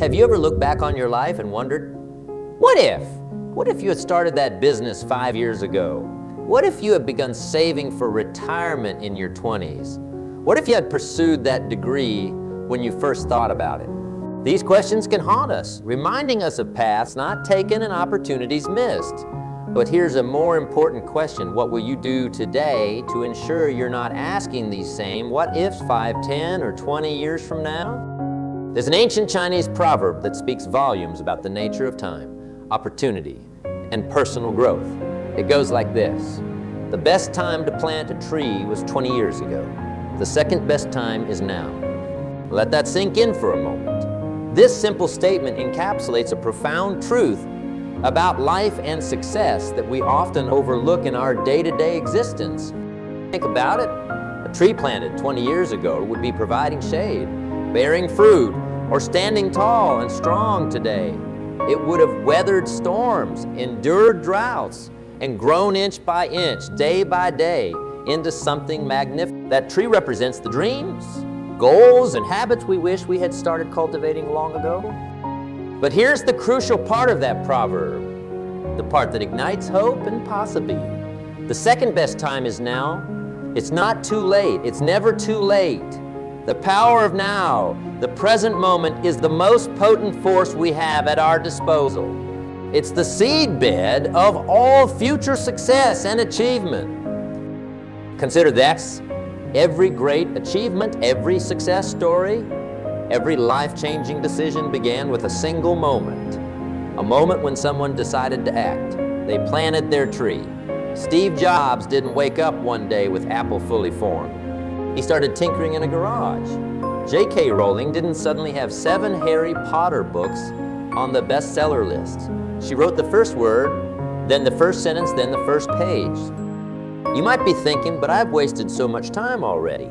Have you ever looked back on your life and wondered, what if? What if you had started that business 5 years ago? What if you had begun saving for retirement in your 20s? What if you had pursued that degree when you first thought about it? These questions can haunt us, reminding us of paths not taken and opportunities missed. But here's a more important question. What will you do today to ensure you're not asking these same what ifs 5, 10, or 20 years from now? There's an ancient Chinese proverb that speaks volumes about the nature of time, opportunity, and personal growth. It goes like this: the best time to plant a tree was 20 years ago. The second best time is now. Let that sink in for a moment. This simple statement encapsulates a profound truth about life and success that we often overlook in our day-to-day existence. Think about it. A tree planted 20 years ago would be providing shade, bearing fruit, or standing tall and strong today. It would have weathered storms, endured droughts, and grown inch by inch, day by day, into something magnificent. That tree represents the dreams, goals, and habits we wish we had started cultivating long ago. But here's the crucial part of that proverb, the part that ignites hope and possibility. The second best time is now. It's not too late. It's never too late. The power of now, the present moment, is the most potent force we have at our disposal. It's the seedbed of all future success and achievement. Consider this: every great achievement, every success story, every life-changing decision began with a single moment. A moment when someone decided to act. They planted their tree. Steve Jobs didn't wake up one day with Apple fully formed. He started tinkering in a garage. J.K. Rowling didn't suddenly have 7 Harry Potter books on the bestseller list. She wrote the first word, then the first sentence, then the first page. You might be thinking, but I've wasted so much time already.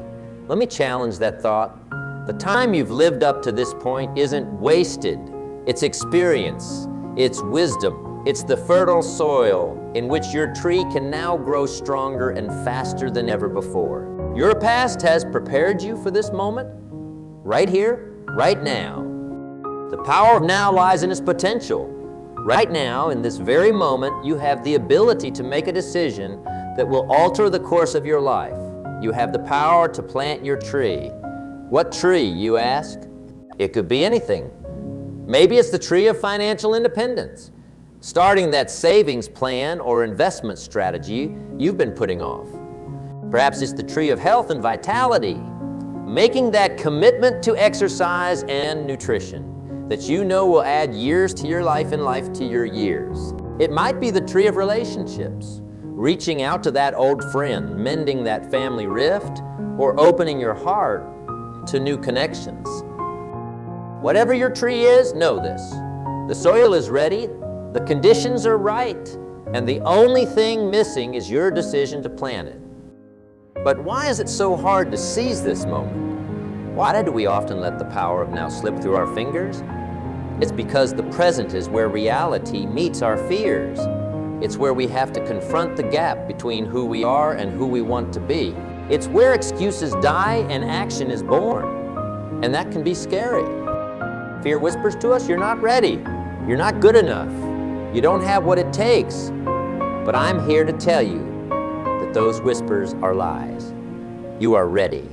Let me challenge that thought. The time you've lived up to this point isn't wasted. It's experience, it's wisdom, it's the fertile soil in which your tree can now grow stronger and faster than ever before. Your past has prepared you for this moment, right here, right now. The power of now lies in its potential. Right now, in this very moment, you have the ability to make a decision that will alter the course of your life. You have the power to plant your tree. What tree, you ask? It could be anything. Maybe it's the tree of financial independence, starting that savings plan or investment strategy you've been putting off. Perhaps it's the tree of health and vitality, making that commitment to exercise and nutrition that you know will add years to your life and life to your years. It might be the tree of relationships, reaching out to that old friend, mending that family rift, or opening your heart to new connections. Whatever your tree is, know this: the soil is ready, the conditions are right, and the only thing missing is your decision to plant it. But why is it so hard to seize this moment? Why do we often let the power of now slip through our fingers? It's because the present is where reality meets our fears. It's where we have to confront the gap between who we are and who we want to be. It's where excuses die and action is born. And that can be scary. Fear whispers to us, you're not ready. You're not good enough. You don't have what it takes. But I'm here to tell you that those whispers are lies. You are ready.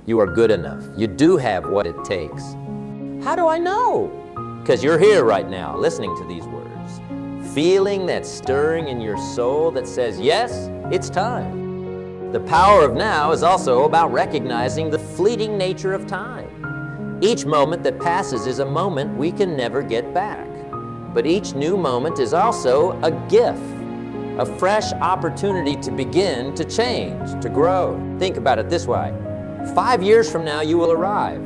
You are good enough. You do have what it takes. How do I know? Because you're here right now, listening to these words, feeling that stirring in your soul that says, yes, it's time. The power of now is also about recognizing the fleeting nature of time. Each moment that passes is a moment we can never get back. But each new moment is also a gift, a fresh opportunity to begin to change, to grow. Think about it this way. 5 years from now, you will arrive.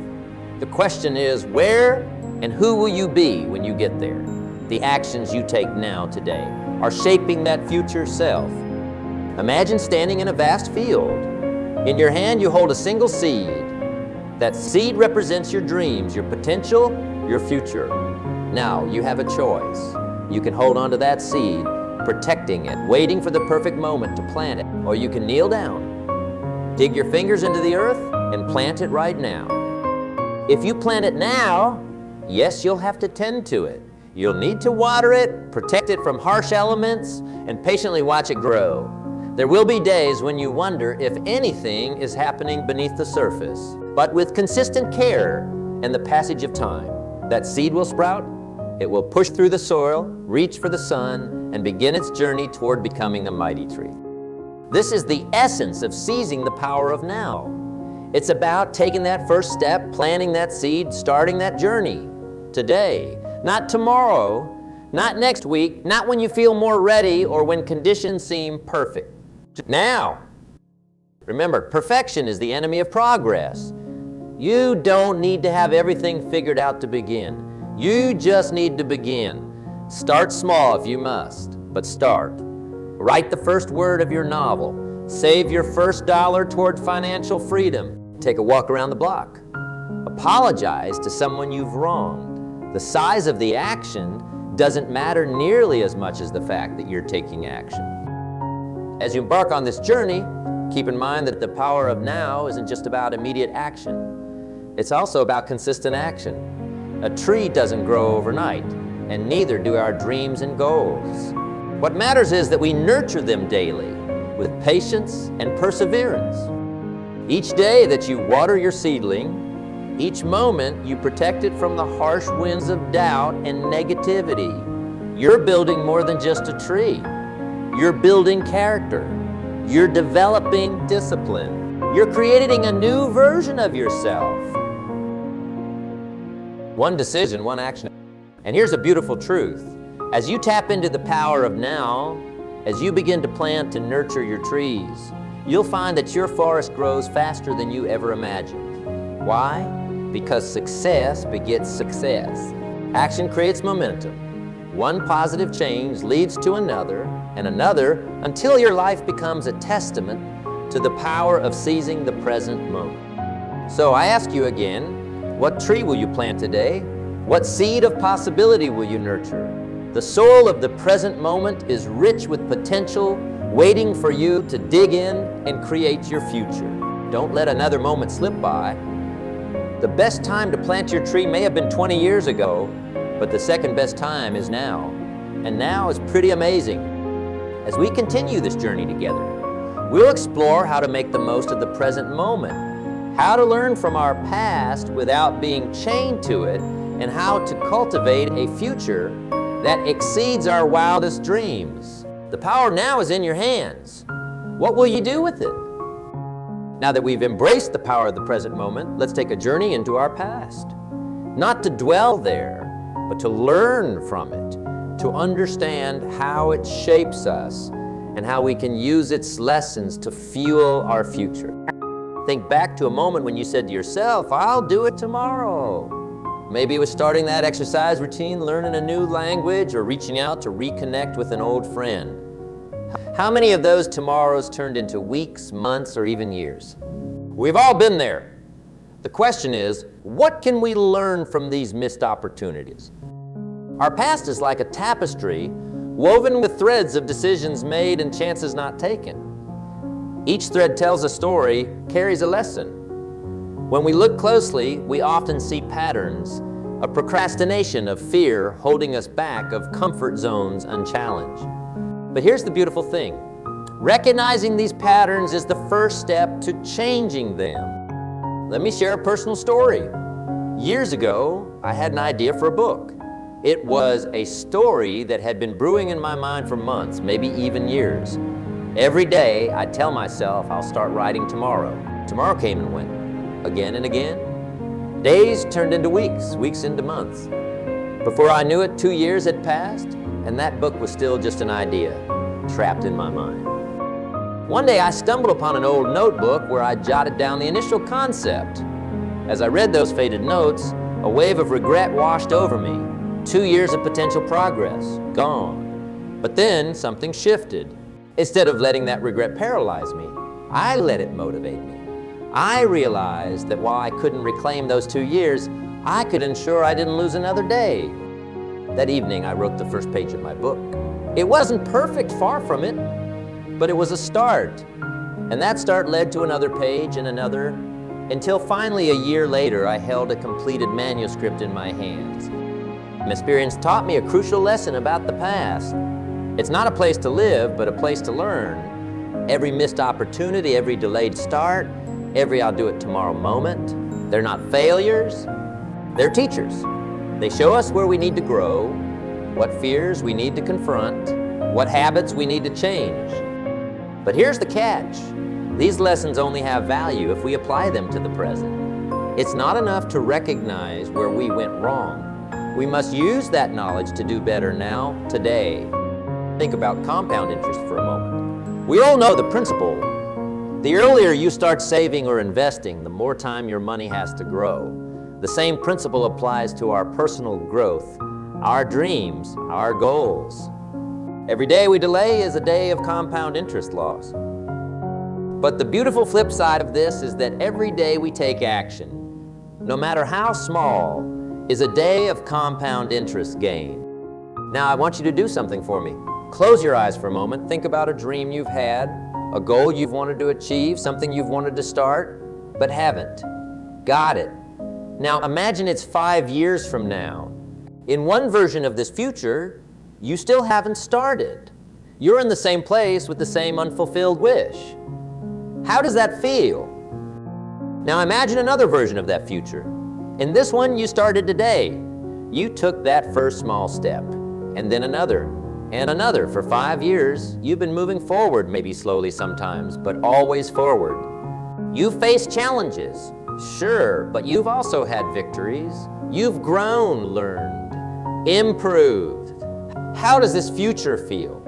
The question is, where and who will you be when you get there? The actions you take now, today, are shaping that future self. Imagine standing in a vast field. In your hand, you hold a single seed. That seed represents your dreams, your potential, your future. Now, you have a choice. You can hold on to that seed, protecting it, waiting for the perfect moment to plant it. Or you can kneel down, dig your fingers into the earth, and plant it right now. If you plant it now, Yes, you'll have to tend to it. You'll need to water it, protect it from harsh elements, and patiently watch it grow. There will be days when you wonder if anything is happening beneath the surface. But with consistent care and the passage of time, that seed will sprout, it will push through the soil, reach for the sun, and begin its journey toward becoming a mighty tree. This is the essence of seizing the power of now. It's about taking that first step, planting that seed, starting that journey today. Not tomorrow, not next week, not when you feel more ready or when conditions seem perfect. Now, remember, perfection is the enemy of progress. You don't need to have everything figured out to begin. You just need to begin. Start small if you must, but start. Write the first word of your novel. Save your first dollar toward financial freedom. Take a walk around the block. Apologize to someone you've wronged. The size of the action doesn't matter nearly as much as the fact that you're taking action. As you embark on this journey, keep in mind that the power of now isn't just about immediate action. It's also about consistent action. A tree doesn't grow overnight, and neither do our dreams and goals. What matters is that we nurture them daily with patience and perseverance. Each day that you water your seedling, each moment you protect it from the harsh winds of doubt and negativity. You're building more than just a tree. You're building character. You're developing discipline. You're creating a new version of yourself. One decision, one action. And here's a beautiful truth. As you tap into the power of now, as you begin to plant and nurture your trees, you'll find that your forest grows faster than you ever imagined. Why? Because success begets success. Action creates momentum. One positive change leads to another and another until your life becomes a testament to the power of seizing the present moment. So I ask you again, what tree will you plant today? What seed of possibility will you nurture? The soil of the present moment is rich with potential, waiting for you to dig in and create your future. Don't let another moment slip by. The best time to plant your tree may have been 20 years ago, but the second best time is now. And now is pretty amazing. As we continue this journey together, we'll explore how to make the most of the present moment, how to learn from our past without being chained to it, and how to cultivate a future that exceeds our wildest dreams. The power now is in your hands. What will you do with it? Now that we've embraced the power of the present moment, let's take a journey into our past. Not to dwell there, but to learn from it, to understand how it shapes us and how we can use its lessons to fuel our future. Think back to a moment when you said to yourself, I'll do it tomorrow. Maybe it was starting that exercise routine, learning a new language, or reaching out to reconnect with an old friend. How many of those tomorrows turned into weeks, months, or even years? We've all been there. The question is, what can we learn from these missed opportunities? Our past is like a tapestry woven with threads of decisions made and chances not taken. Each thread tells a story, carries a lesson. When we look closely, we often see patterns, a procrastination of fear holding us back, of comfort zones unchallenged. But here's the beautiful thing. Recognizing these patterns is the first step to changing them. Let me share a personal story. Years ago, I had an idea for a book. It was a story that had been brewing in my mind for months, maybe even years. Every day, I'd tell myself I'll start writing tomorrow. Tomorrow came and went, again and again. Days turned into weeks, weeks into months. Before I knew it, 2 years had passed, and that book was still just an idea, trapped in my mind. One day I stumbled upon an old notebook where I jotted down the initial concept. As I read those faded notes, a wave of regret washed over me. 2 years of potential progress, gone. But then something shifted. Instead of letting that regret paralyze me, I let it motivate me. I realized that while I couldn't reclaim those 2 years, I could ensure I didn't lose another day. That evening, I wrote the first page of my book. It wasn't perfect, far from it, but it was a start. And that start led to another page and another, Until finally a year later, I held a completed manuscript in my hands. Experience taught me a crucial lesson about the past. It's not a place to live, but a place to learn. Every missed opportunity, every delayed start, every I'll do it tomorrow moment, they're not failures, they're teachers. They show us where we need to grow, what fears we need to confront, what habits we need to change. But here's the catch. These lessons only have value if we apply them to the present. It's not enough to recognize where we went wrong. We must use that knowledge to do better now, today. Think about compound interest for a moment. We all know the principle. The earlier you start saving or investing, the more time your money has to grow. The same principle applies to our personal growth, our dreams, our goals. Every day we delay is a day of compound interest loss. But the beautiful flip side of this is that every day we take action, no matter how small, is a day of compound interest gain. Now I want you to do something for me. Close your eyes for a moment. Think about a dream you've had, a goal you've wanted to achieve, something you've wanted to start, but haven't. Got it. Now imagine it's 5 years from now. In one version of this future, you still haven't started. You're in the same place with the same unfulfilled wish. How does that feel? Now imagine another version of that future. In this one, you started today. You took that first small step, and then another, and another. For 5 years, you've been moving forward, maybe slowly sometimes, but always forward. You've faced challenges, sure, but you've also had victories. You've grown, learned, improved. How does this future feel?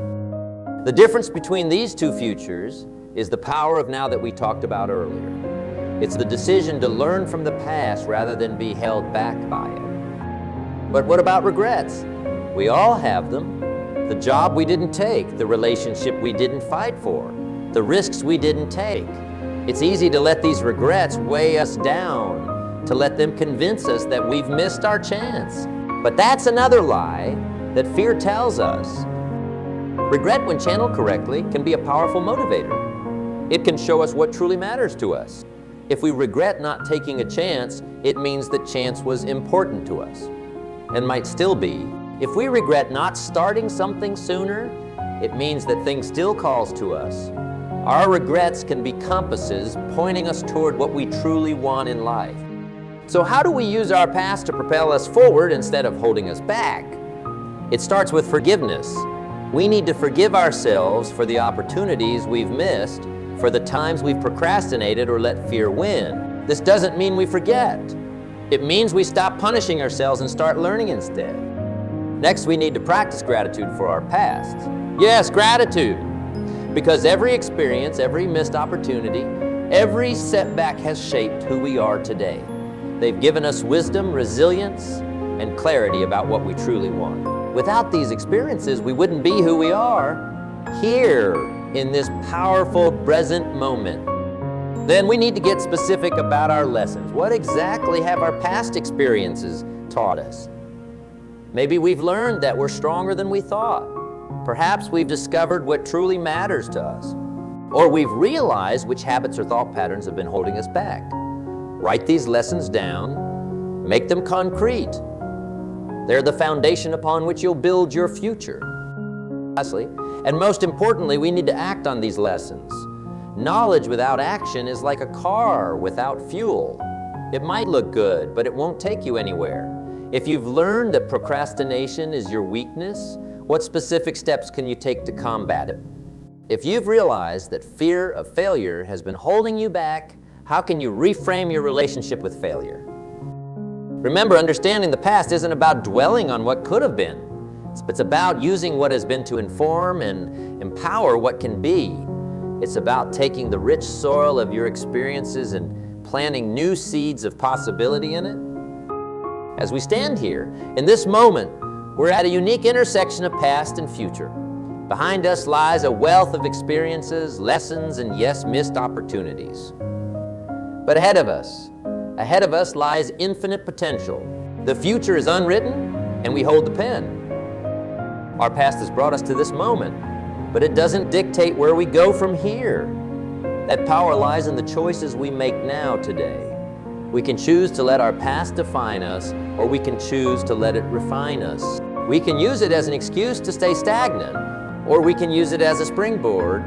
The difference between these two futures is the power of now that we talked about earlier. It's the decision to learn from the past rather than be held back by it. But what about regrets? We all have them. The job we didn't take, the relationship we didn't fight for, the risks we didn't take. It's easy to let these regrets weigh us down, to let them convince us that we've missed our chance. But that's another lie that fear tells us. Regret, when channeled correctly, can be a powerful motivator. It can show us what truly matters to us. If we regret not taking a chance, it means that chance was important to us, and might still be. If we regret not starting something sooner, it means that things still calls to us. Our regrets can be compasses pointing us toward what we truly want in life. So how do we use our past to propel us forward instead of holding us back? It starts with forgiveness. We need to forgive ourselves for the opportunities we've missed, for the times we've procrastinated or let fear win. This doesn't mean we forget. It means we stop punishing ourselves and start learning instead. Next, we need to practice gratitude for our past. Yes, gratitude. Because every experience, every missed opportunity, every setback has shaped who we are today. They've given us wisdom, resilience, and clarity about what we truly want. Without these experiences, we wouldn't be who we are here in this powerful present moment. Then we need to get specific about our lessons. What exactly have our past experiences taught us? Maybe we've learned that we're stronger than we thought. Perhaps we've discovered what truly matters to us. Or we've realized which habits or thought patterns have been holding us back. Write these lessons down, make them concrete. They're the foundation upon which you'll build your future. Lastly, and most importantly, we need to act on these lessons. Knowledge without action is like a car without fuel. It might look good, but it won't take you anywhere. If you've learned that procrastination is your weakness, what specific steps can you take to combat it? If you've realized that fear of failure has been holding you back, how can you reframe your relationship with failure? Remember, understanding the past isn't about dwelling on what could have been. It's about using what has been to inform and empower what can be. It's about taking the rich soil of your experiences and planting new seeds of possibility in it. As we stand here, in this moment, we're at a unique intersection of past and future. Behind us lies a wealth of experiences, lessons, and yes, missed opportunities. But ahead of us lies infinite potential. The future is unwritten, and we hold the pen. Our past has brought us to this moment, but it doesn't dictate where we go from here. That power lies in the choices we make now today. We can choose to let our past define us, or we can choose to let it refine us. We can use it as an excuse to stay stagnant, or we can use it as a springboard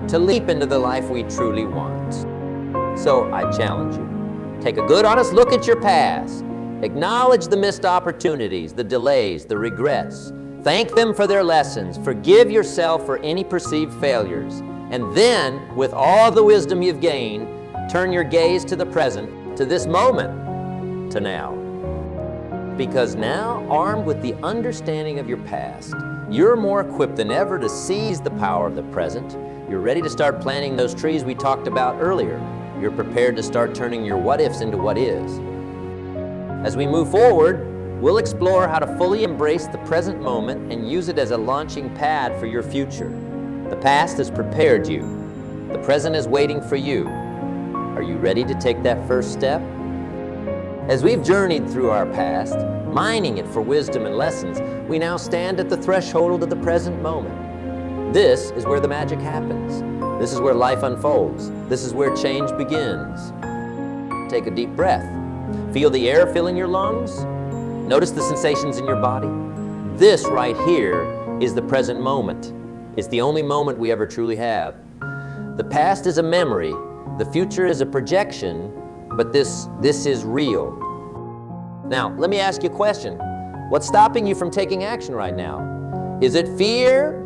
to leap into the life we truly want. So I challenge you, take a good honest look at your past. Acknowledge the missed opportunities, the delays, the regrets. Thank them for their lessons. Forgive yourself for any perceived failures. And then, with all the wisdom you've gained, turn your gaze to the present, to this moment, to now. Because now, armed with the understanding of your past, you're more equipped than ever to seize the power of the present. You're ready to start planting those trees we talked about earlier. You're prepared to start turning your what-ifs into what is. As we move forward, we'll explore how to fully embrace the present moment and use it as a launching pad for your future. The past has prepared you. The present is waiting for you. Are you ready to take that first step? As we've journeyed through our past, mining it for wisdom and lessons, we now stand at the threshold of the present moment. This is where the magic happens. This is where life unfolds. This is where change begins. Take a deep breath. Feel the air filling your lungs. Notice the sensations in your body. This right here is the present moment. It's the only moment we ever truly have. The past is a memory. The future is a projection, but this is real. Now, let me ask you a question. What's stopping you from taking action right now? Is it fear,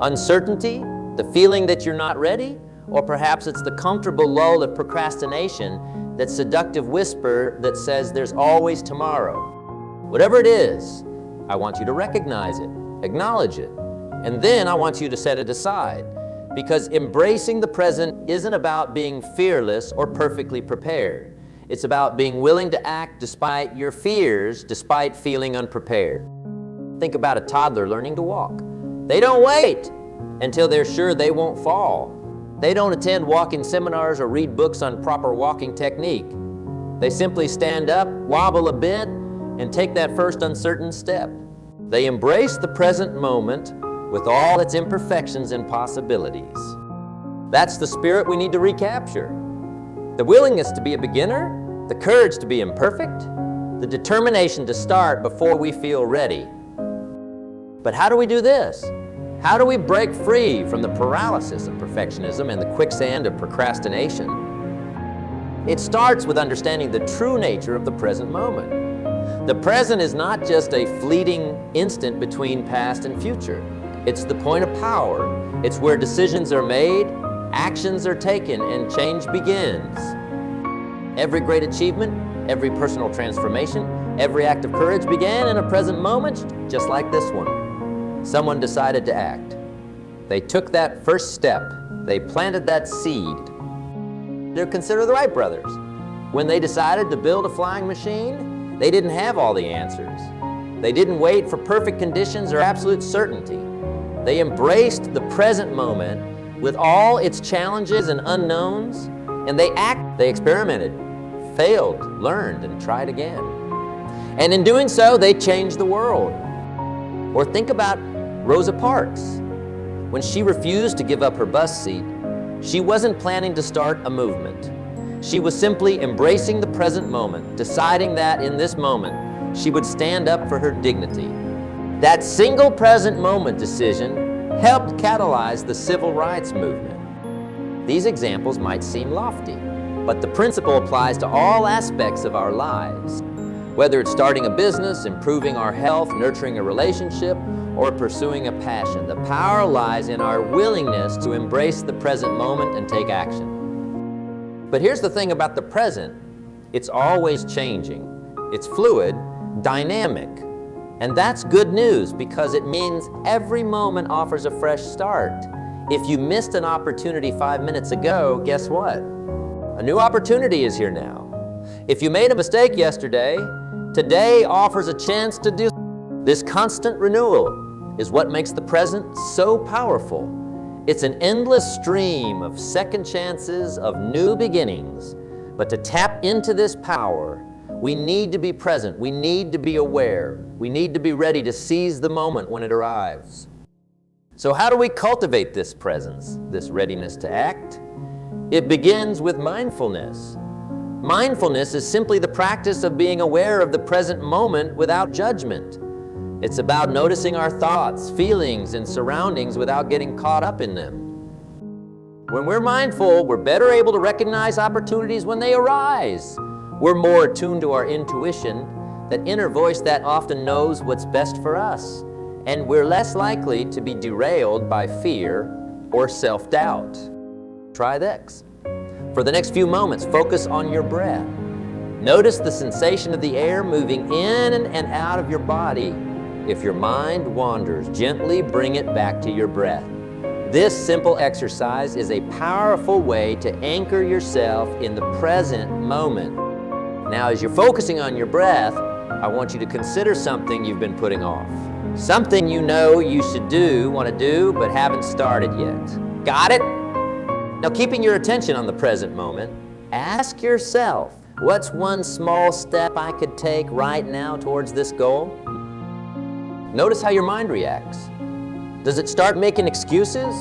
uncertainty, the feeling that you're not ready? Or perhaps it's the comfortable lull of procrastination, that seductive whisper that says there's always tomorrow. Whatever it is, I want you to recognize it, acknowledge it, and then I want you to set it aside. Because embracing the present isn't about being fearless or perfectly prepared. It's about being willing to act despite your fears, despite feeling unprepared. Think about a toddler learning to walk. They don't wait until they're sure they won't fall. They don't attend walking seminars or read books on proper walking technique. They simply stand up, wobble a bit, and take that first uncertain step. They embrace the present moment with all its imperfections and possibilities. That's the spirit we need to recapture. The willingness to be a beginner, the courage to be imperfect, the determination to start before we feel ready. But how do we do this? How do we break free from the paralysis of perfectionism and the quicksand of procrastination? It starts with understanding the true nature of the present moment. The present is not just a fleeting instant between past and future. It's the point of power. It's where decisions are made, actions are taken, and change begins. Every great achievement, every personal transformation, every act of courage began in a present moment, just like this one. Someone decided to act. They took that first step. They planted that seed. They're considered the Wright brothers. When they decided to build a flying machine, they didn't have all the answers. They didn't wait for perfect conditions or absolute certainty. They embraced the present moment with all its challenges and unknowns, and they experimented, failed, learned, and tried again. And in doing so, they changed the world. Or think about Rosa Parks. When she refused to give up her bus seat, she wasn't planning to start a movement. She was simply embracing the present moment, deciding that in this moment, she would stand up for her dignity. That single present moment decision helped catalyze the civil rights movement. These examples might seem lofty, but the principle applies to all aspects of our lives. Whether it's starting a business, improving our health, nurturing a relationship, or pursuing a passion, the power lies in our willingness to embrace the present moment and take action. But here's the thing about the present. It's always changing. It's fluid, dynamic. And that's good news because it means every moment offers a fresh start. If you missed an opportunity 5 minutes ago, guess what? A new opportunity is here now. If you made a mistake yesterday, today offers a chance to do. This constant renewal is what makes the present so powerful. It's an endless stream of second chances, of new beginnings. But to tap into this power, we need to be present. We need to be aware. We need to be ready to seize the moment when it arrives. So how do we cultivate this presence, this readiness to act? It begins with mindfulness. Mindfulness is simply the practice of being aware of the present moment without judgment. It's about noticing our thoughts, feelings, and surroundings without getting caught up in them. When we're mindful, we're better able to recognize opportunities when they arise. We're more attuned to our intuition, that inner voice that often knows what's best for us. And we're less likely to be derailed by fear or self-doubt. Try this. For the next few moments, focus on your breath. Notice the sensation of the air moving in and out of your body. If your mind wanders, gently bring it back to your breath. This simple exercise is a powerful way to anchor yourself in the present moment. Now, as you're focusing on your breath, I want you to consider something you've been putting off. Something you know you should do, want to do, but haven't started yet. Got it? Now, keeping your attention on the present moment, ask yourself, what's one small step I could take right now towards this goal? Notice how your mind reacts. Does it start making excuses?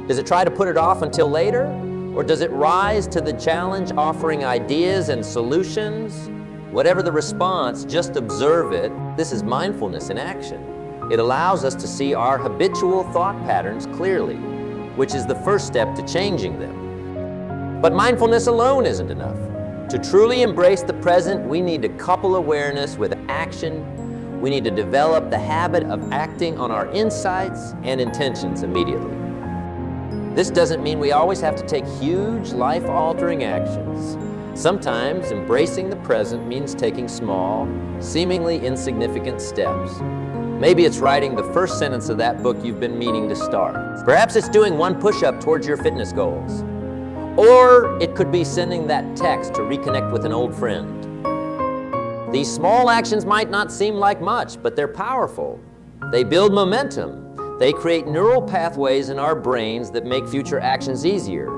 Does it try to put it off until later? Or does it rise to the challenge, offering ideas and solutions? Whatever the response, just observe it. This is mindfulness in action. It allows us to see our habitual thought patterns clearly, which is the first step to changing them. But mindfulness alone isn't enough. To truly embrace the present, we need to couple awareness with action. We need to develop the habit of acting on our insights and intentions immediately. This doesn't mean we always have to take huge, life-altering actions. Sometimes embracing the present means taking small, seemingly insignificant steps. Maybe it's writing the first sentence of that book you've been meaning to start. Perhaps it's doing one push-up towards your fitness goals. Or it could be sending that text to reconnect with an old friend. These small actions might not seem like much, but they're powerful. They build momentum. They create neural pathways in our brains that make future actions easier.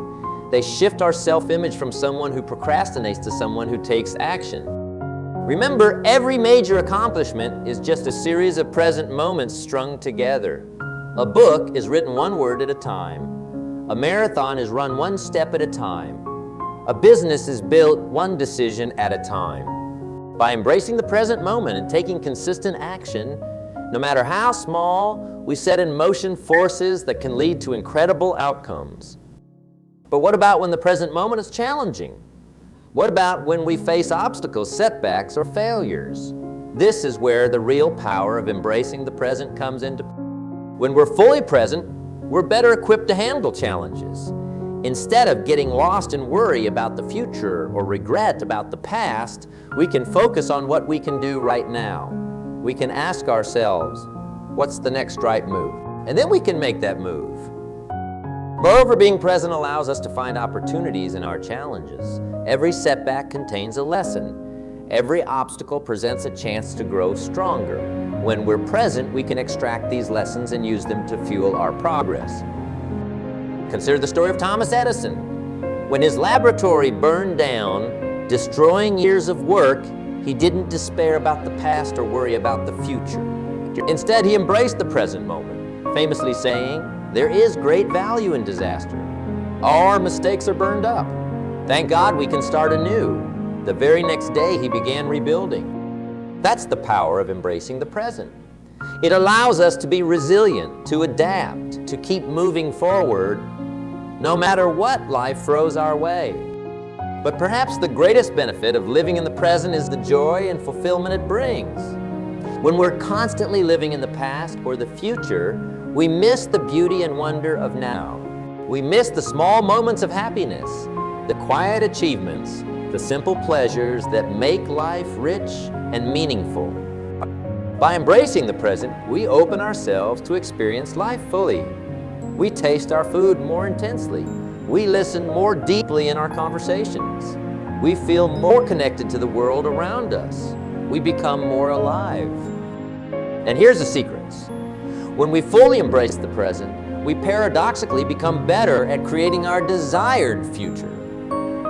They shift our self-image from someone who procrastinates to someone who takes action. Remember, every major accomplishment is just a series of present moments strung together. A book is written one word at a time. A marathon is run one step at a time. A business is built one decision at a time. By embracing the present moment and taking consistent action, no matter how small, we set in motion forces that can lead to incredible outcomes. But what about when the present moment is challenging? What about when we face obstacles, setbacks, or failures? This is where the real power of embracing the present comes into play. When we're fully present, we're better equipped to handle challenges. Instead of getting lost in worry about the future or regret about the past, we can focus on what we can do right now. We can ask ourselves, what's the next right move? And then we can make that move. Moreover, being present allows us to find opportunities in our challenges. Every setback contains a lesson. Every obstacle presents a chance to grow stronger. When we're present, we can extract these lessons and use them to fuel our progress. Consider the story of Thomas Edison. When his laboratory burned down, destroying years of work, he didn't despair about the past or worry about the future. Instead, he embraced the present moment, famously saying, "There is great value in disaster. All our mistakes are burned up. Thank God we can start anew." The very next day, he began rebuilding. That's the power of embracing the present. It allows us to be resilient, to adapt, to keep moving forward, no matter what life throws our way. But perhaps the greatest benefit of living in the present is the joy and fulfillment it brings. When we're constantly living in the past or the future, we miss the beauty and wonder of now. We miss the small moments of happiness, the quiet achievements, the simple pleasures that make life rich and meaningful. By embracing the present, we open ourselves to experience life fully. We taste our food more intensely. We listen more deeply in our conversations. We feel more connected to the world around us. We become more alive. And here's the secret. When we fully embrace the present, we paradoxically become better at creating our desired future.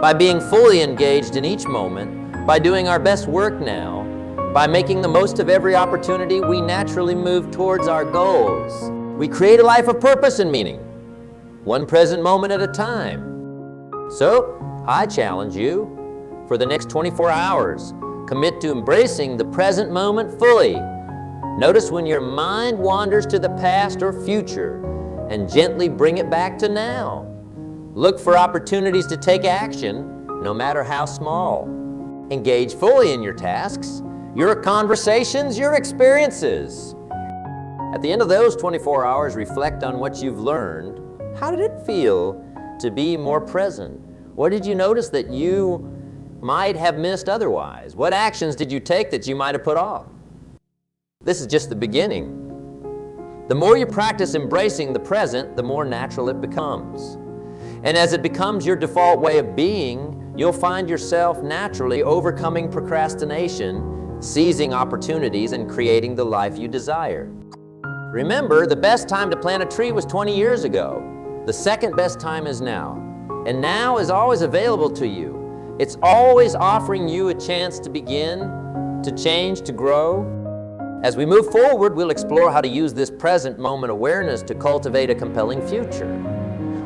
By being fully engaged in each moment, by doing our best work now, by making the most of every opportunity, we naturally move towards our goals. We create a life of purpose and meaning, one present moment at a time. So, I challenge you, for the next 24 hours, commit to embracing the present moment fully. Notice when your mind wanders to the past or future, and gently bring it back to now. Look for opportunities to take action, no matter how small. Engage fully in your tasks, your conversations, your experiences. At the end of those 24 hours, reflect on what you've learned. How did it feel to be more present? What did you notice that you might have missed otherwise? What actions did you take that you might have put off? This is just the beginning. The more you practice embracing the present, the more natural it becomes. And as it becomes your default way of being, you'll find yourself naturally overcoming procrastination, seizing opportunities, and creating the life you desire. Remember, the best time to plant a tree was 20 years ago. The second best time is now. And now is always available to you. It's always offering you a chance to begin, to change, to grow. As we move forward, we'll explore how to use this present moment awareness to cultivate a compelling future.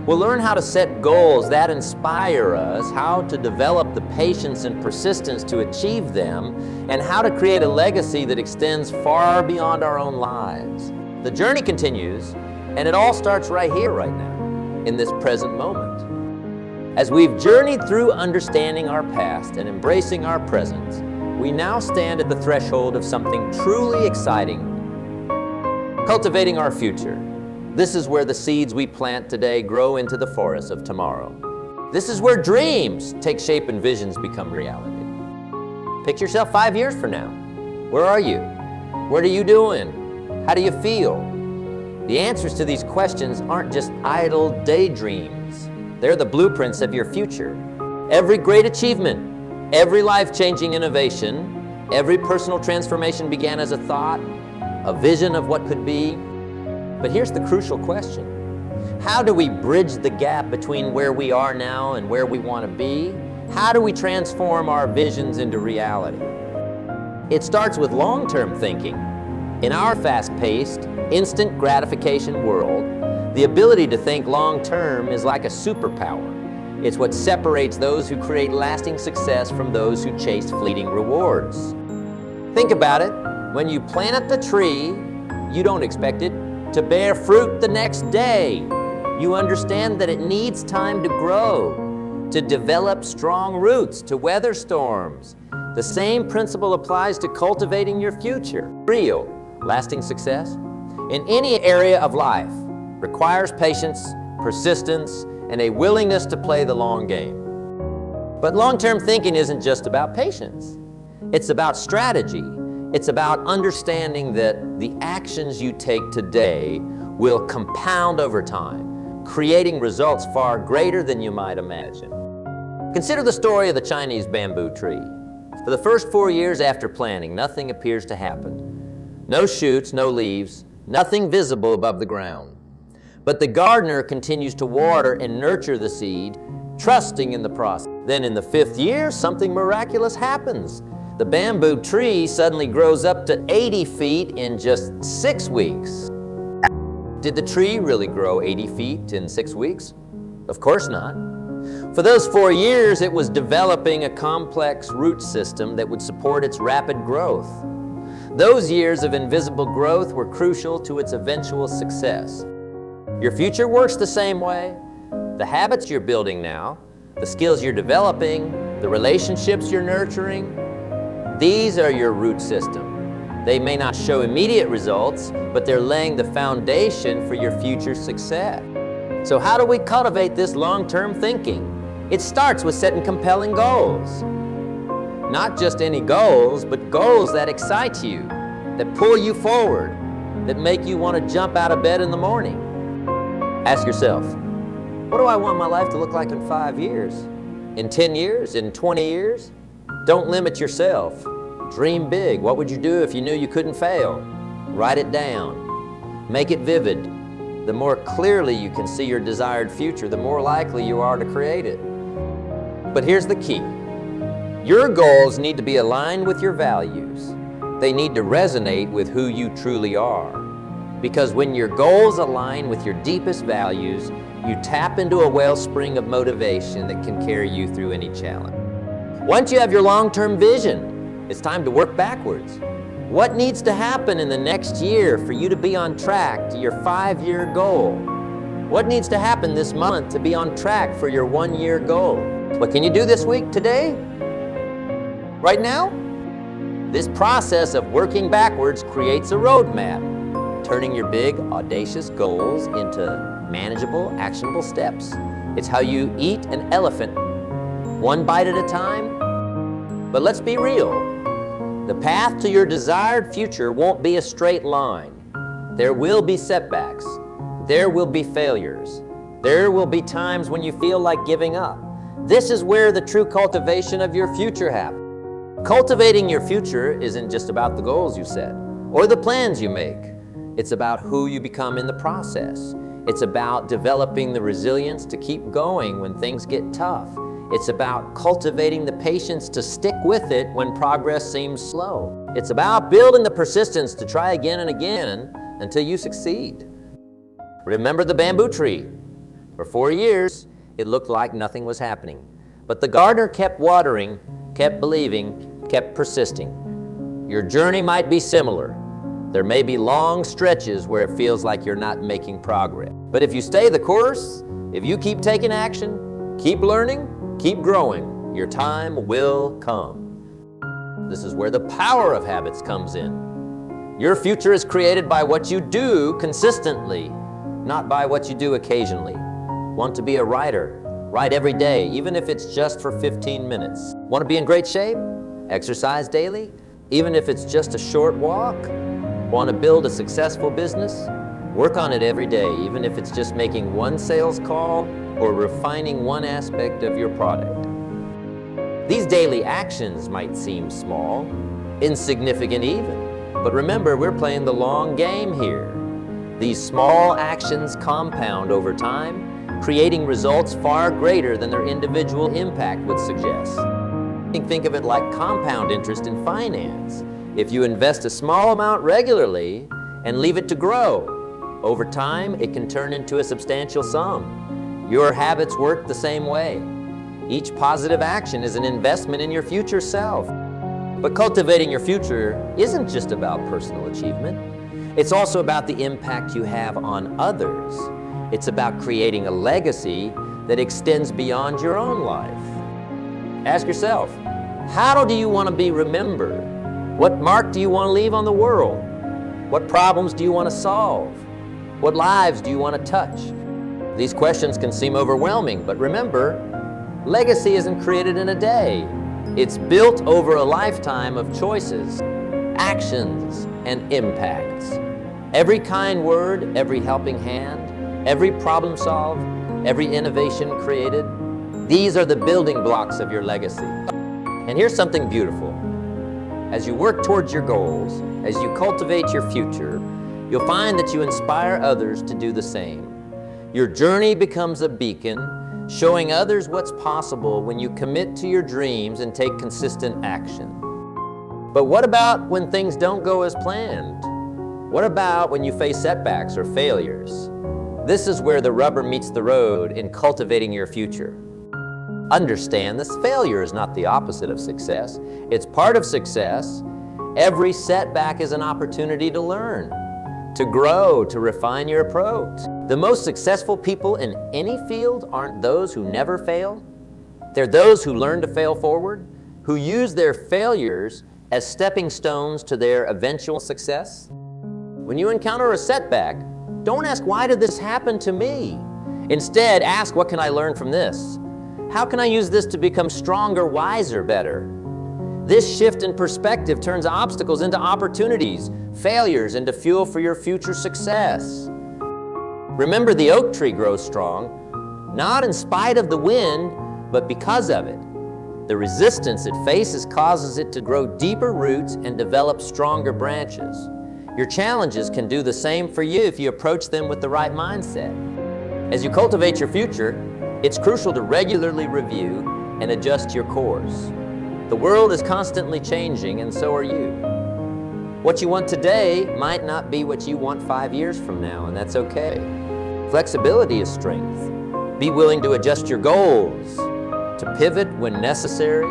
We'll learn how to set goals that inspire us, how to develop the patience and persistence to achieve them, and how to create a legacy that extends far beyond our own lives. The journey continues, and it all starts right here, right now, in this present moment. As we've journeyed through understanding our past and embracing our present, we now stand at the threshold of something truly exciting, cultivating our future. This is where the seeds we plant today grow into the forests of tomorrow. This is where dreams take shape and visions become reality. Picture yourself 5 years from now. Where are you? What are you doing? How do you feel? The answers to these questions aren't just idle daydreams. They're the blueprints of your future. Every great achievement, every life-changing innovation, every personal transformation began as a thought, a vision of what could be. But here's the crucial question. How do we bridge the gap between where we are now and where we want to be? How do we transform our visions into reality? It starts with long-term thinking. In our fast-paced, instant gratification world, the ability to think long-term is like a superpower. It's what separates those who create lasting success from those who chase fleeting rewards. Think about it. When you plant the tree, you don't expect it to bear fruit the next day. You understand that it needs time to grow, to develop strong roots, to weather storms. The same principle applies to cultivating your future. Real, lasting success in any area of life requires patience, persistence, and a willingness to play the long game. But long-term thinking isn't just about patience. It's about strategy. It's about understanding that the actions you take today will compound over time, creating results far greater than you might imagine. Consider the story of the Chinese bamboo tree. For the first 4 years after planting, nothing appears to happen. No shoots, no leaves, nothing visible above the ground. But the gardener continues to water and nurture the seed, trusting in the process. Then in the 5th year, something miraculous happens. The bamboo tree suddenly grows up to 80 feet in just 6 weeks. Did the tree really grow 80 feet in 6 weeks? Of course not. For those 4 years, it was developing a complex root system that would support its rapid growth. Those years of invisible growth were crucial to its eventual success. Your future works the same way. The habits you're building now, the skills you're developing, the relationships you're nurturing, these are your root system. They may not show immediate results, but they're laying the foundation for your future success. So how do we cultivate this long-term thinking? It starts with setting compelling goals. Not just any goals, but goals that excite you, that pull you forward, that make you want to jump out of bed in the morning. Ask yourself, what do I want my life to look like in 5 years? In 10 years? In 20 years? Don't limit yourself. Dream big. What would you do if you knew you couldn't fail? Write it down. Make it vivid. The more clearly you can see your desired future, the more likely you are to create it. But here's the key. Your goals need to be aligned with your values. They need to resonate with who you truly are. Because when your goals align with your deepest values, you tap into a wellspring of motivation that can carry you through any challenge. Once you have your long-term vision, it's time to work backwards. What needs to happen in the next year for you to be on track to your 5-year goal? What needs to happen this month to be on track for your 1-year goal? What can you do this week, today? Right now? This process of working backwards creates a roadmap, turning your big, audacious goals into manageable, actionable steps. It's how you eat an elephant, one bite at a time. But let's be real. The path to your desired future won't be a straight line. There will be setbacks. There will be failures. There will be times when you feel like giving up. This is where the true cultivation of your future happens. Cultivating your future isn't just about the goals you set or the plans you make. It's about who you become in the process. It's about developing the resilience to keep going when things get tough. It's about cultivating the patience to stick with it when progress seems slow. It's about building the persistence to try again and again until you succeed. Remember the bamboo tree. For 4 years, it looked like nothing was happening. But the gardener kept watering, kept believing, kept persisting. Your journey might be similar. There may be long stretches where it feels like you're not making progress. But if you stay the course, if you keep taking action, keep learning, keep growing, your time will come. This is where the power of habits comes in. Your future is created by what you do consistently, not by what you do occasionally. Want to be a writer? Write every day, even if it's just for 15 minutes. Want to be in great shape? Exercise daily, even if it's just a short walk. Want to build a successful business? Work on it every day, even if it's just making one sales call or refining one aspect of your product. These daily actions might seem small, insignificant even, but remember, we're playing the long game here. These small actions compound over time, creating results far greater than their individual impact would suggest. Think of it like compound interest in finance. If you invest a small amount regularly and leave it to grow, over time it can turn into a substantial sum. Your habits work the same way. Each positive action is an investment in your future self. But cultivating your future isn't just about personal achievement. It's also about the impact you have on others. It's about creating a legacy that extends beyond your own life. Ask yourself, how do you want to be remembered? What mark do you want to leave on the world? What problems do you want to solve? What lives do you want to touch? These questions can seem overwhelming, but remember, legacy isn't created in a day. It's built over a lifetime of choices, actions, and impacts. Every kind word, every helping hand, every problem solved, every innovation created, these are the building blocks of your legacy. And here's something beautiful. As you work towards your goals, as you cultivate your future, you'll find that you inspire others to do the same. Your journey becomes a beacon, showing others what's possible when you commit to your dreams and take consistent action. But what about when things don't go as planned? What about when you face setbacks or failures? This is where the rubber meets the road in cultivating your future. Understand this failure is not the opposite of success. It's part of success. Every setback is an opportunity to learn, to grow, to refine your approach. The most successful people in any field aren't those who never fail. They're those who learn to fail forward, who use their failures as stepping stones to their eventual success. When you encounter a setback, don't ask, why did this happen to me? Instead, ask, what can I learn from this? How can I use this to become stronger, wiser, better? This shift in perspective turns obstacles into opportunities, failures into fuel for your future success. Remember, the oak tree grows strong, not in spite of the wind, but because of it. The resistance it faces causes it to grow deeper roots and develop stronger branches. Your challenges can do the same for you if you approach them with the right mindset. As you cultivate your future, it's crucial to regularly review and adjust your course. The world is constantly changing, and so are you. What you want today might not be what you want 5 years from now, and that's okay. Flexibility is strength. Be willing to adjust your goals, to pivot when necessary,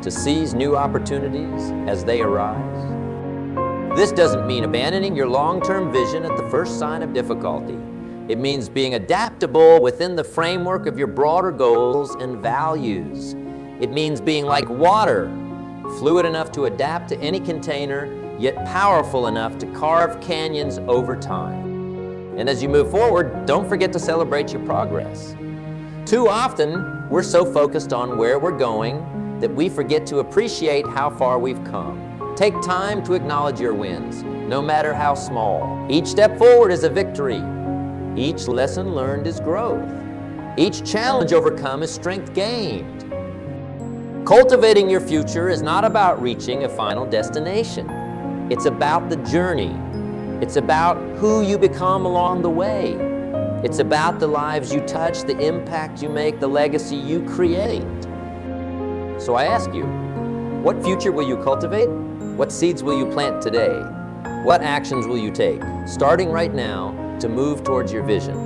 to seize new opportunities as they arise. This doesn't mean abandoning your long-term vision at the first sign of difficulty. It means being adaptable within the framework of your broader goals and values. It means being like water, fluid enough to adapt to any container, yet powerful enough to carve canyons over time. And as you move forward, don't forget to celebrate your progress. Too often, we're so focused on where we're going that we forget to appreciate how far we've come. Take time to acknowledge your wins, no matter how small. Each step forward is a victory. Each lesson learned is growth. Each challenge overcome is strength gained. Cultivating your future is not about reaching a final destination. It's about the journey. It's about who you become along the way. It's about the lives you touch, the impact you make, the legacy you create. So I ask you, what future will you cultivate? What seeds will you plant today? What actions will you take, starting right now, to move towards your vision?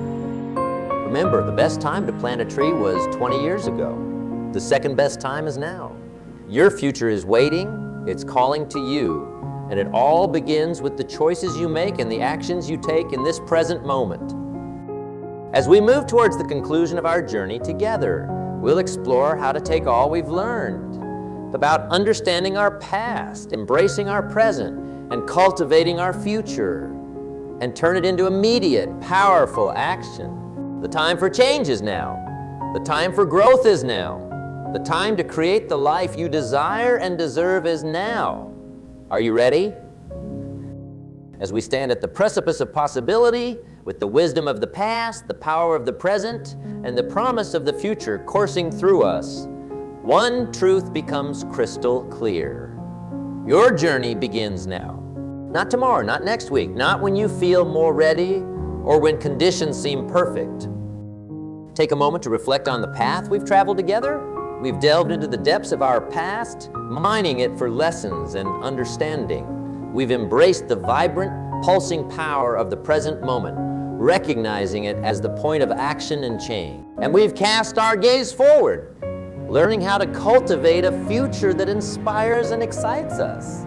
Remember, the best time to plant a tree was 20 years ago. The second best time is now. Your future is waiting, it's calling to you, and it all begins with the choices you make and the actions you take in this present moment. As we move towards the conclusion of our journey together, we'll explore how to take all we've learned about understanding our past, embracing our present, and cultivating our future, and turn it into immediate, powerful action. The time for change is now. The time for growth is now. The time to create the life you desire and deserve is now. Are you ready? As we stand at the precipice of possibility, with the wisdom of the past, the power of the present, and the promise of the future coursing through us, one truth becomes crystal clear. Your journey begins now. Not tomorrow, not next week, not when you feel more ready or when conditions seem perfect. Take a moment to reflect on the path we've traveled together. We've delved into the depths of our past, mining it for lessons and understanding. We've embraced the vibrant, pulsing power of the present moment, recognizing it as the point of action and change. And we've cast our gaze forward, learning how to cultivate a future that inspires and excites us.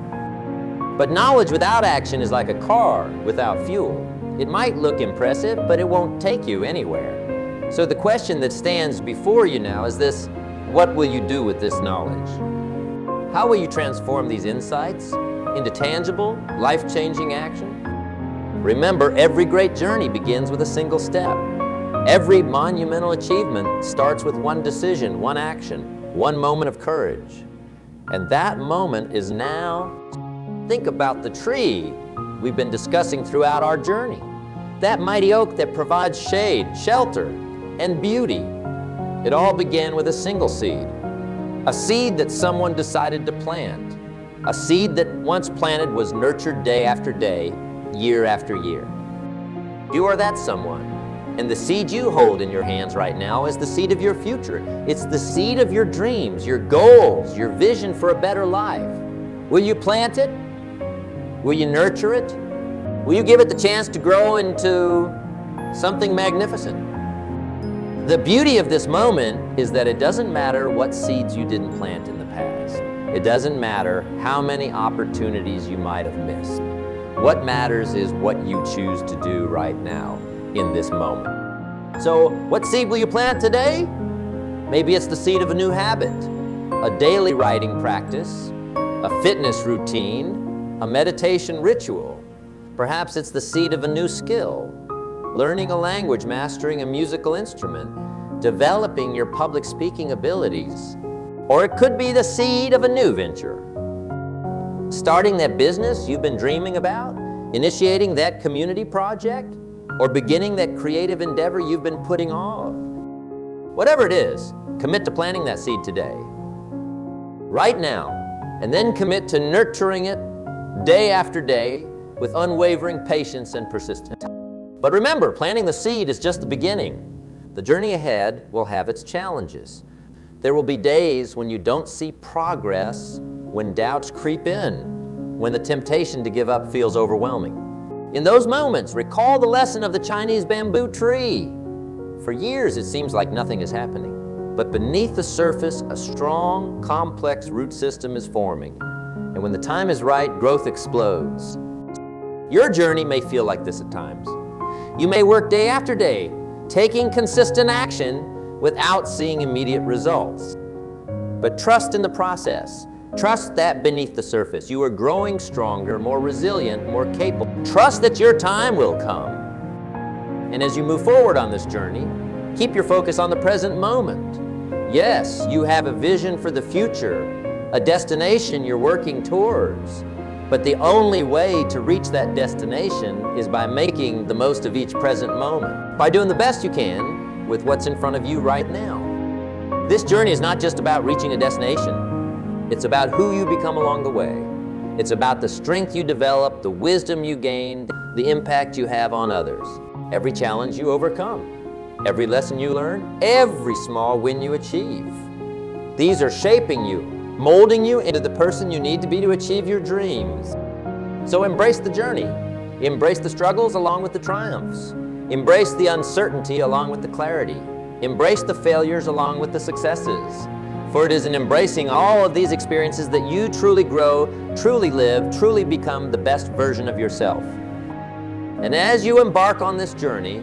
But knowledge without action is like a car without fuel. It might look impressive, but it won't take you anywhere. So the question that stands before you now is this: what will you do with this knowledge? How will you transform these insights into tangible, life-changing action? Remember, every great journey begins with a single step. Every monumental achievement starts with one decision, one action, one moment of courage. And that moment is now. Think about the tree we've been discussing throughout our journey. That mighty oak that provides shade, shelter, and beauty. It all began with a single seed. A seed that someone decided to plant. A seed that once planted was nurtured day after day, year after year. You are that someone. And the seed you hold in your hands right now is the seed of your future. It's the seed of your dreams, your goals, your vision for a better life. Will you plant it? Will you nurture it? Will you give it the chance to grow into something magnificent? The beauty of this moment is that it doesn't matter what seeds you didn't plant in the past. It doesn't matter how many opportunities you might have missed. What matters is what you choose to do right now, in this moment. So, what seed will you plant today? Maybe it's the seed of a new habit, a daily writing practice, a fitness routine, a meditation ritual. Perhaps it's the seed of a new skill, learning a language, mastering a musical instrument, developing your public speaking abilities. Or it could be the seed of a new venture. Starting that business you've been dreaming about, initiating that community project, or beginning that creative endeavor you've been putting off. Whatever it is, commit to planting that seed today, right now, and then commit to nurturing it day after day with unwavering patience and persistence. But remember, planting the seed is just the beginning. The journey ahead will have its challenges. There will be days when you don't see progress, when doubts creep in, when the temptation to give up feels overwhelming. In those moments, recall the lesson of the Chinese bamboo tree. For years, it seems like nothing is happening. But beneath the surface, a strong, complex root system is forming. And when the time is right, growth explodes. Your journey may feel like this at times. You may work day after day, taking consistent action without seeing immediate results. But trust in the process. Trust that beneath the surface, you are growing stronger, more resilient, more capable. Trust that your time will come. And as you move forward on this journey, keep your focus on the present moment. Yes, you have a vision for the future, a destination you're working towards. But the only way to reach that destination is by making the most of each present moment, by doing the best you can with what's in front of you right now. This journey is not just about reaching a destination. It's about who you become along the way. It's about the strength you develop, the wisdom you gain, the impact you have on others. Every challenge you overcome, every lesson you learn, every small win you achieve. These are shaping you, molding you into the person you need to be to achieve your dreams. So embrace the journey. Embrace the struggles along with the triumphs. Embrace the uncertainty along with the clarity. Embrace the failures along with the successes. For it is in embracing all of these experiences that you truly grow, truly live, truly become the best version of yourself. And as you embark on this journey,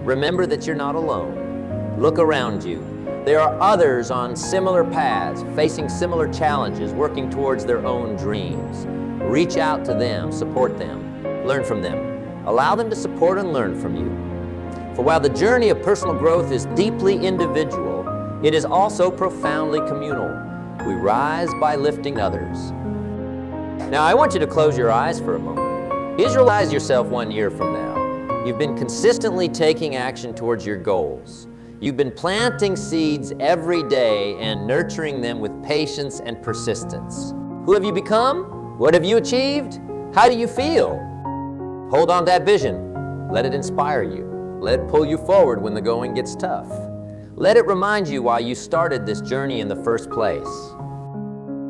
remember that you're not alone. Look around you. There are others on similar paths, facing similar challenges, working towards their own dreams. Reach out to them, support them, learn from them. Allow them to support and learn from you. For while the journey of personal growth is deeply individual, it is also profoundly communal. We rise by lifting others. Now, I want you to close your eyes for a moment. Visualize yourself 1 year from now. You've been consistently taking action towards your goals. You've been planting seeds every day and nurturing them with patience and persistence. Who have you become? What have you achieved? How do you feel? Hold on to that vision. Let it inspire you. Let it pull you forward when the going gets tough. Let it remind you why you started this journey in the first place.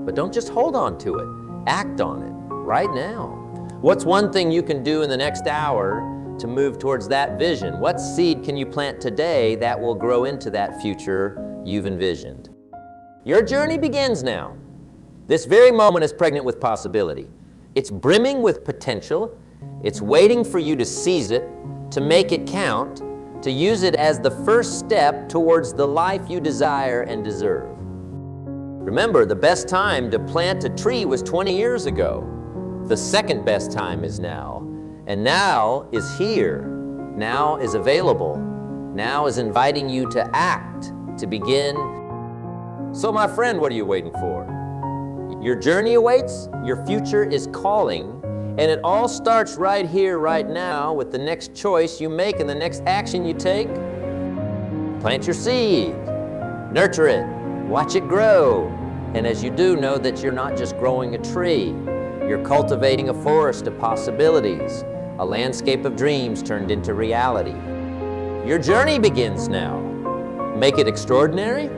But don't just hold on to it. Act on it right now. What's one thing you can do in the next hour to move towards that vision? What seed can you plant today that will grow into that future you've envisioned? Your journey begins now. This very moment is pregnant with possibility. It's brimming with potential. It's waiting for you to seize it, to make it count, to use it as the first step towards the life you desire and deserve. Remember, the best time to plant a tree was 20 years ago. The second best time is now. And now is here. Now is available. Now is inviting you to act, to begin. So my friend, what are you waiting for? Your journey awaits, your future is calling, and it all starts right here, right now, with the next choice you make and the next action you take. Plant your seed, nurture it, watch it grow. And as you do, know that you're not just growing a tree, you're cultivating a forest of possibilities, a landscape of dreams turned into reality. Your journey begins now. Make it extraordinary,